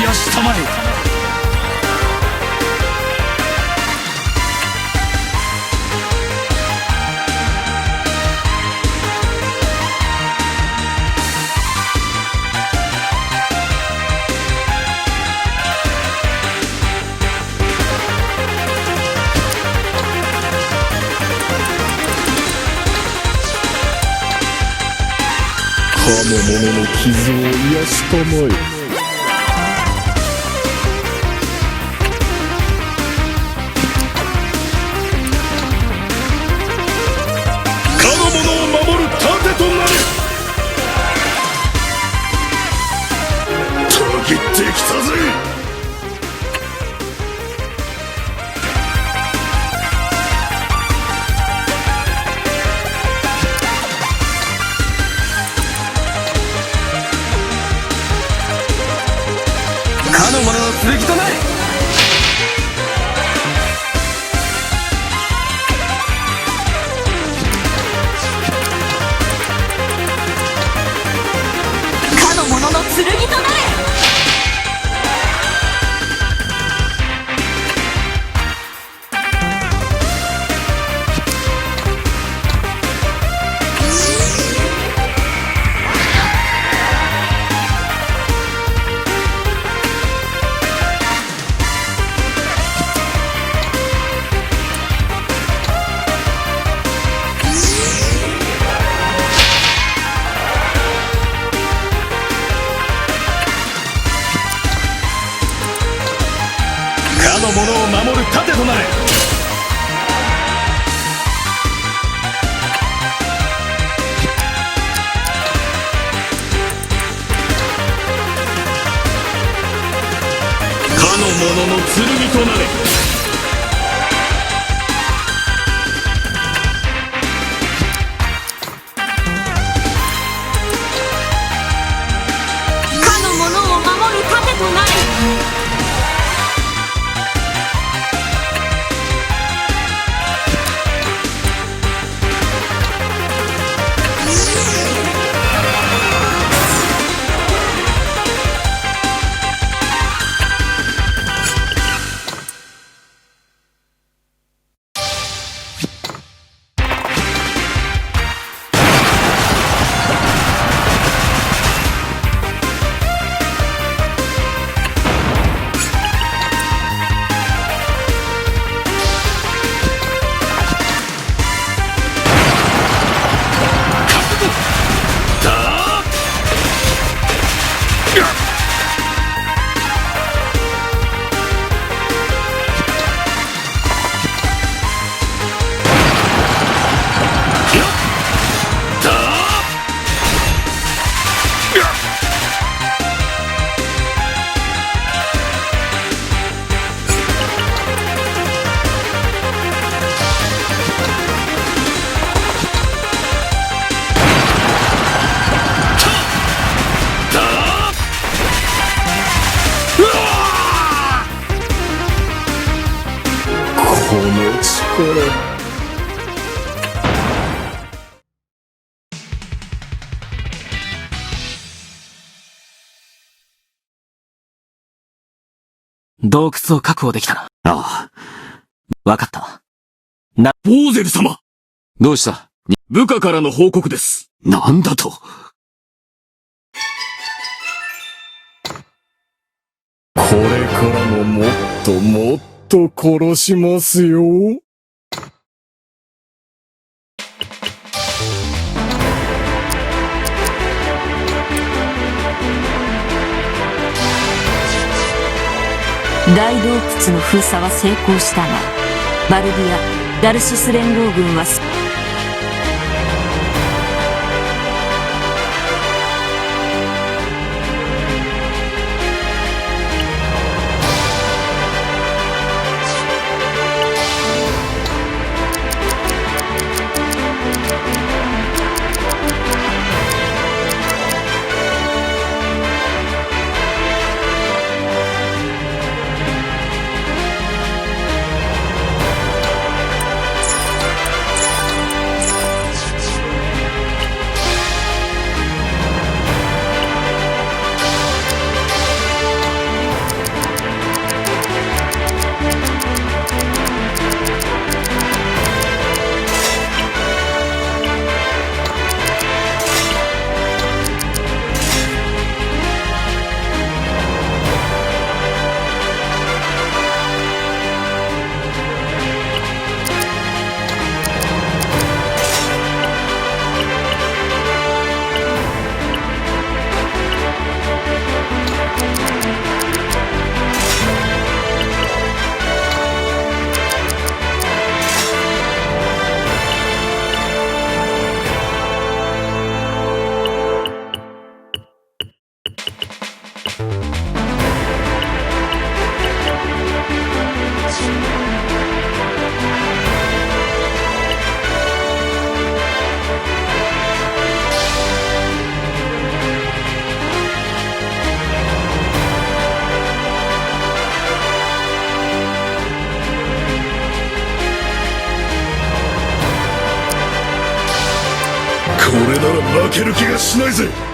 癒したまえ。かの者の傷を癒したまえ。かの者を守る盾となれ。たぎってきたぜ。かの者の剣となれ。かの者の剣となれ。かの者を守る盾となれ。かの者の剣となれ。かの者を守る盾となれ。この力。洞窟を確保できたな。ああ。わかった。ボーゼル様。どうした？部下からの報告です。なんだと。これからももっともっと殺しますよ。大洞窟の封鎖は成功したが、バルディア・ダルシス連合軍はける気がしないぜ。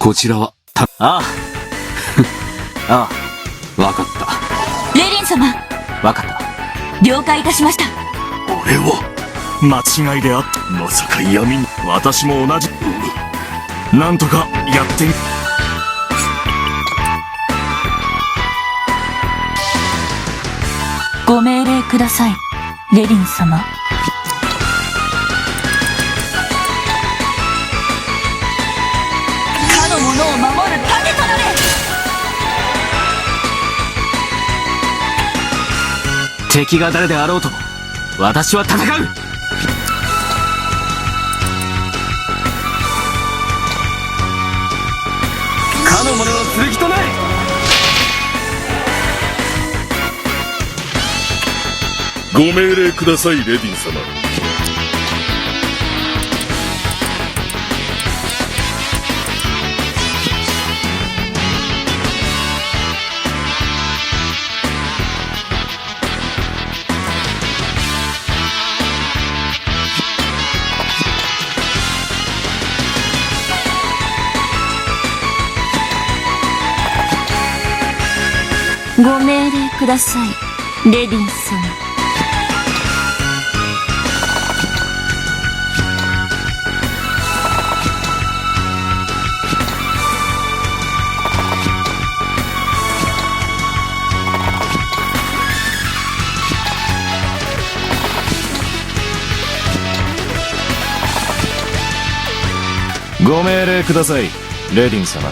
こちらは、ああ。ああ、わかった。レディン様、わかった。了解いたしました。俺は間違いであった。まさか闇に。私も同じ。なんとかやってみ。ご命令ください、レディン様。かの者を守る盾となれ。敵が誰であろうとも、私は戦う。かの者の剣となれ。ご命令ください、レディン様。ご命令ください、レディン様。ご命令ください、レディン様。